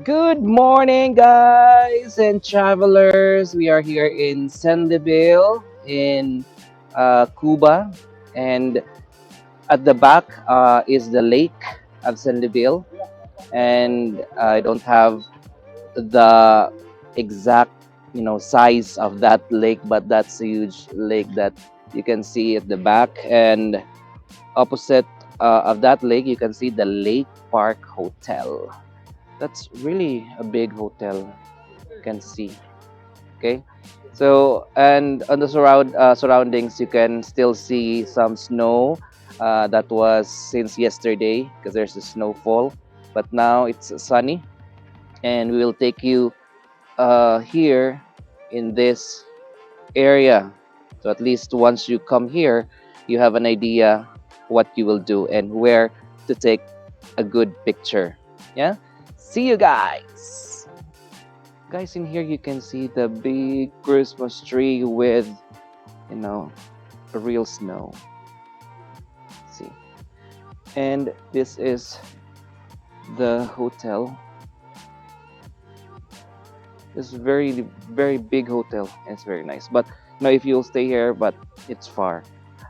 Good morning, guys and travelers. We are here in Cenlibel in Cuba, and at the back is the lake of Cenlibel. And I don't have the exact, size of that lake, but that's a huge lake that you can see at the back. And opposite of that lake, you can see the Lake Park Hotel. That's really a big hotel. You can see. Okay, so and on the surroundings, you can still see some snow. That was since yesterday because there's a snowfall, but now it's sunny, and we will take you here in this area. So at least once you come here, you have an idea what you will do and where to take a good picture. Yeah. See you guys. Guys, in here you can see the big Christmas tree with, you know, a real snow. See. And this is the hotel. It's very big hotel. And it's very nice. But if you'll stay here, but it's far.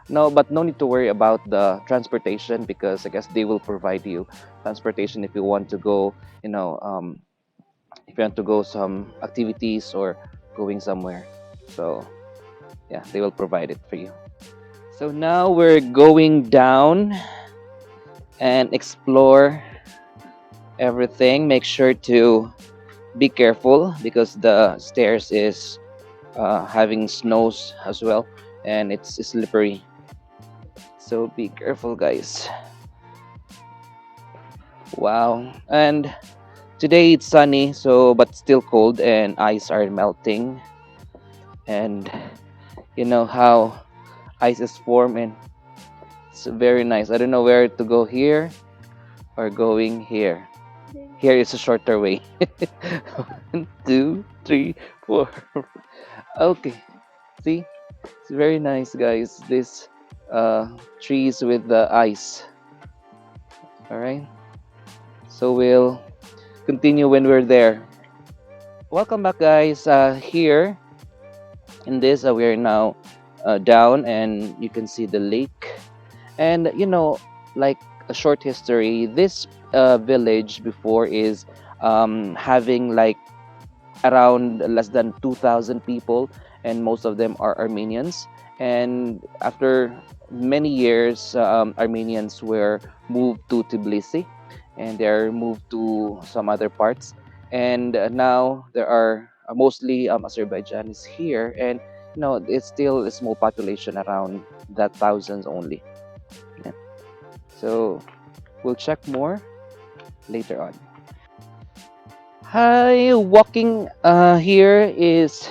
No, but no need to worry about the transportation because I guess they will provide you transportation if you want to go, if you want to go some activities or going somewhere. So yeah, they will provide it for you. So now we're going down and explore everything. Make sure to be careful because the stairs is having snows as well, and it's slippery. So be careful, guys. Wow. And today it's sunny, so but still cold and ice are melting. And you know how ice is forming. It's very nice. I don't know where to go here or going here. Here is a shorter way. One, two, three, four. Okay. See? It's very nice, guys. This trees with the ice. Alright. So we'll continue when we're there. Welcome back, guys. Here in this, we are now down, and you can see the lake. And like a short history, this village before is having like around less than 2,000 people, and most of them are Armenians. And after many years, Armenians were moved to Tbilisi, and they're moved to some other parts. And now there are mostly Azerbaijan is here, and it's still a small population around that thousands only. Yeah. So we'll check more later on. Hi, walking here is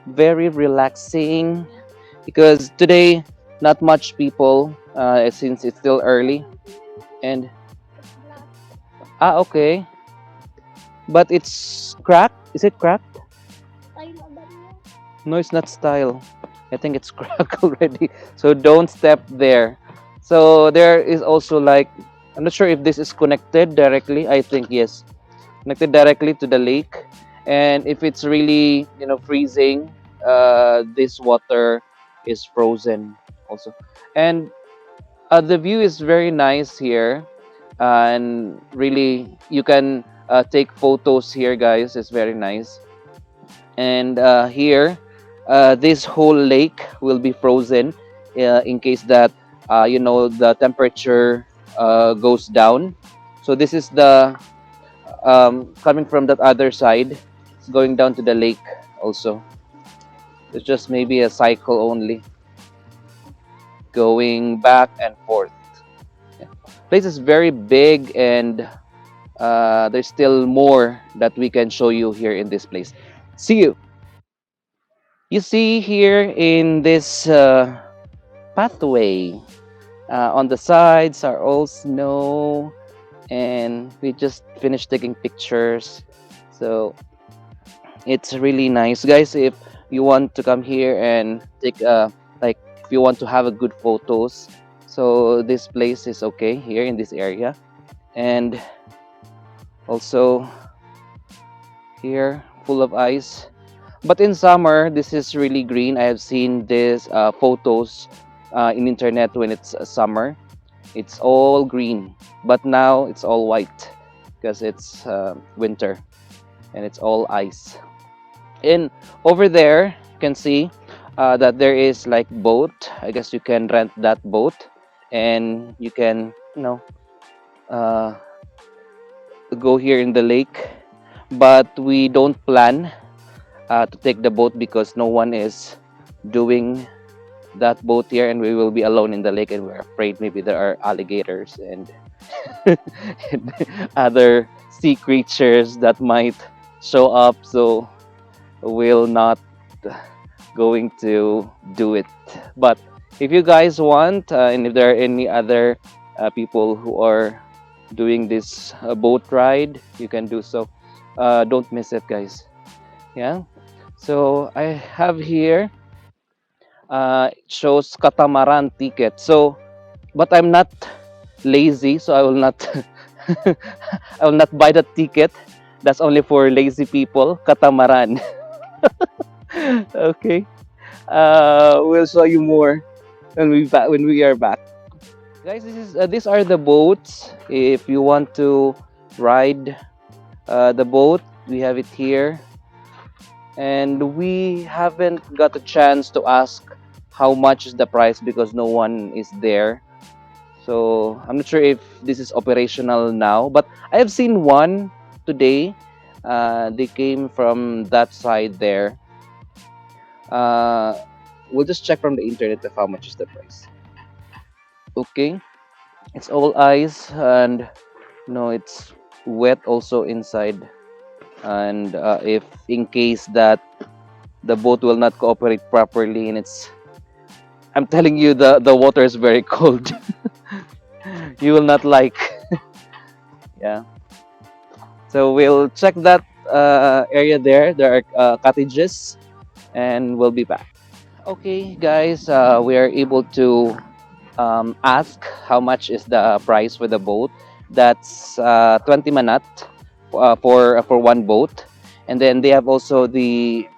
very relaxing because today not much people since it's still early. And okay, but it's cracked. Is it cracked? No, it's not style. I think it's cracked already. So don't step there. So there is also like, I'm not sure if this is connected directly. I think yes, connected directly to the lake. And if it's really freezing, this water is frozen also. And the view is very nice here, and really you can take photos here, guys. It's very nice. And here, this whole lake will be frozen in case that the temperature goes down. So this is the coming from that other side. It's going down to the lake also. It's just maybe a cycle only, going back and forth. Yeah. Place is very big, and there's still more that we can show you here in this place. See you. You see here in this pathway, on the sides are all snow, and we just finished taking pictures. So it's really nice, guys. If you want to come here and take like if you want to have a good photos, so this place is okay here in this area. And also here, full of ice. But in summer, this is really green. I have seen this photos in internet when it's summer. It's all green, but now it's all white because it's winter and it's all ice. And over there, you can see that there is like boat. I guess you can rent that boat, and you can uh, go here in the lake. But we don't plan to take the boat because no one is doing that boat here, and we will be alone in the lake, and we're afraid maybe there are alligators and, and other sea creatures that might show up. So we'll not going to do it. But if you guys want, and if there are any other people who are doing this boat ride, you can do so. Don't miss it, guys. Yeah. So I have here it shows catamaran ticket. So, but I'm not lazy, so I will not I will not buy the ticket. That's only for lazy people. Catamaran. Okay. We'll show you more when we are back. Guys, these are the boats. If you want to ride the boat, we have it here, and we haven't got a chance to ask how much is the price because no one is there. So I'm not sure if this is operational now, but I have seen one today. They came from that side there. Uh, we'll just check from the internet of how much is the price. Okay, it's all ice, and no, it's wet also inside. And if in case that the boat will not cooperate properly, and I'm telling you, the water is very cold. You will not like. Yeah. So we'll check that area there. There are cottages, and we'll be back. Okay, guys, we are able to ask how much is the price for the boat. That's 20 manat for one boat, and then they have also the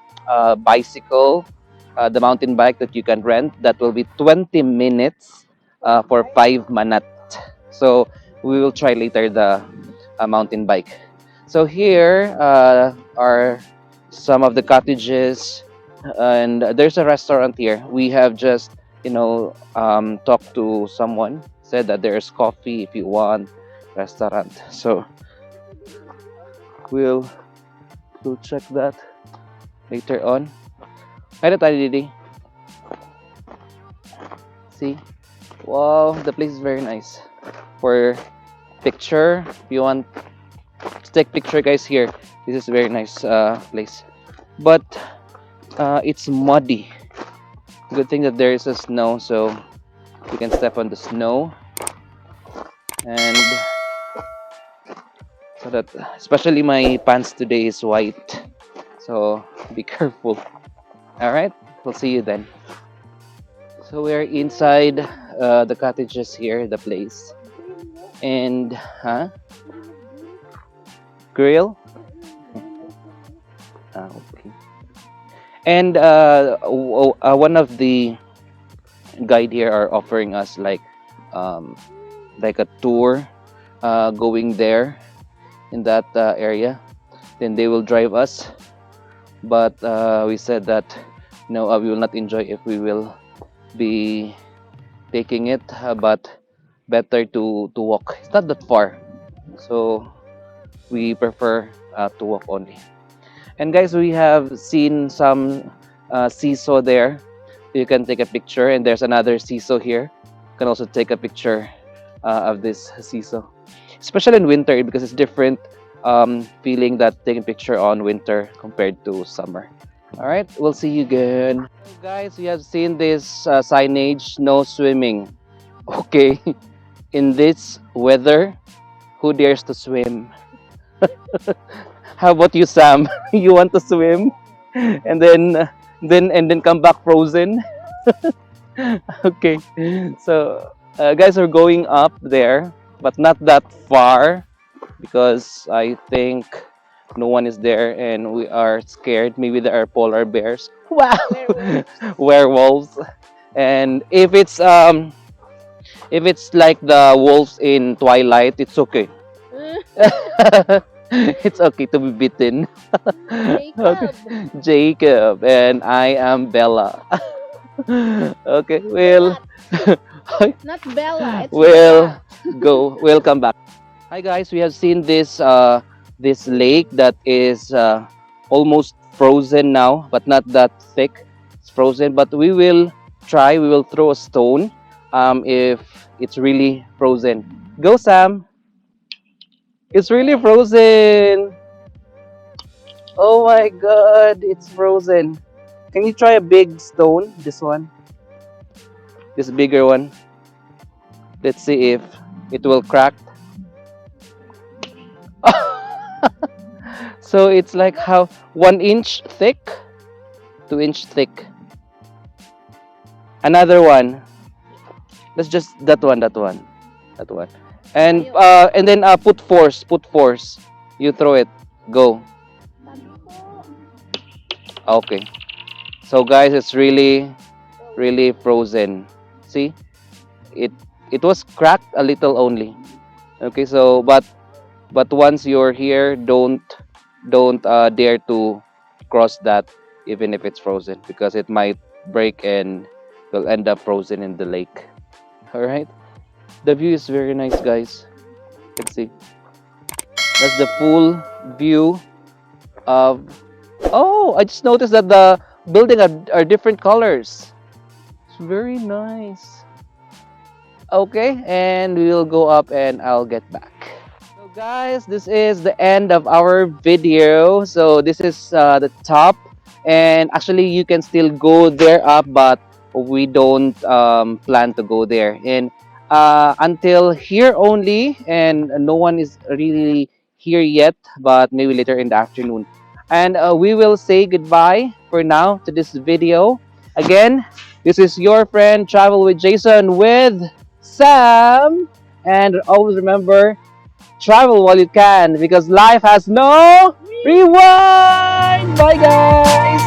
bicycle, the mountain bike that you can rent. That will be 20 minutes for 5 manat. So we will try later the mountain bike. So here are some of the cottages, and there's a restaurant here. We have just talked to someone, said that there's coffee if you want, restaurant. So we'll check that later on. Ano tayo, Didi? See? Wow, the place is very nice. For picture, if you want to take picture, guys, here. This is a very nice place. But it's muddy. Good thing that there is a snow, so you can step on the snow. And so that, especially my pants today is white. So be careful. Alright, we'll see you then. So we're inside the cottages here, the place. And, grill? Okay. And one of the guide here are offering us like a tour going there in that area. Then they will drive us. But we said that no, we will not enjoy if we will be taking it, but better to walk. It's not that far, so we prefer to walk only. And guys, we have seen some seesaw there. You can take a picture, and there's another seesaw here. You can also take a picture of this seesaw, especially in winter because it's different feeling that taking picture on winter compared to summer. All right, we'll see you again. So guys, we have seen this signage, no swimming. Okay, in this weather, who dares to swim? How about you, Sam? You want to swim, and then come back frozen? Okay, so guys are going up there, but not that far because I think no one is there and we are scared. Maybe there are polar bears. Wow. Werewolves. Werewolves. And if it's like the wolves in Twilight, it's okay. It's okay to be bitten. Okay. Jacob. Jacob and I am Bella. Okay, Belat. we'll Not Bella, it's we'll Belat. go. We'll come back. Hi guys, we have seen this lake that is almost frozen now, but not that thick. It's frozen, but we will try. We will throw a stone if it's really frozen. Go, Sam. It's really frozen. Oh my god, it's frozen. Can you try a big stone? This one? This bigger one? Let's see if it will crack. So it's like how 1 inch thick, 2 inch thick. Another one. Let's just that one. And then put force. You throw it. Go. Okay. So guys, it's really frozen. See, it it was cracked a little only. Okay, so but once you're here, don't dare to cross that even if it's frozen because it might break and will end up frozen in the lake. All right, the view is very nice, guys. Let's see. That's the full view of. Oh, I just noticed that the building are different colors. It's very nice. Okay, and we'll go up and I'll get back. So guys, this is the end of our video. So this is the top, and actually you can still go there up, but we don't plan to go there. And until here only, and no one is really here yet, but maybe later in the afternoon. And we will say goodbye for now to this video. Again, this is your friend Travel with Jason with Sam. And always remember, travel while you can because life has no rewind. Bye, guys.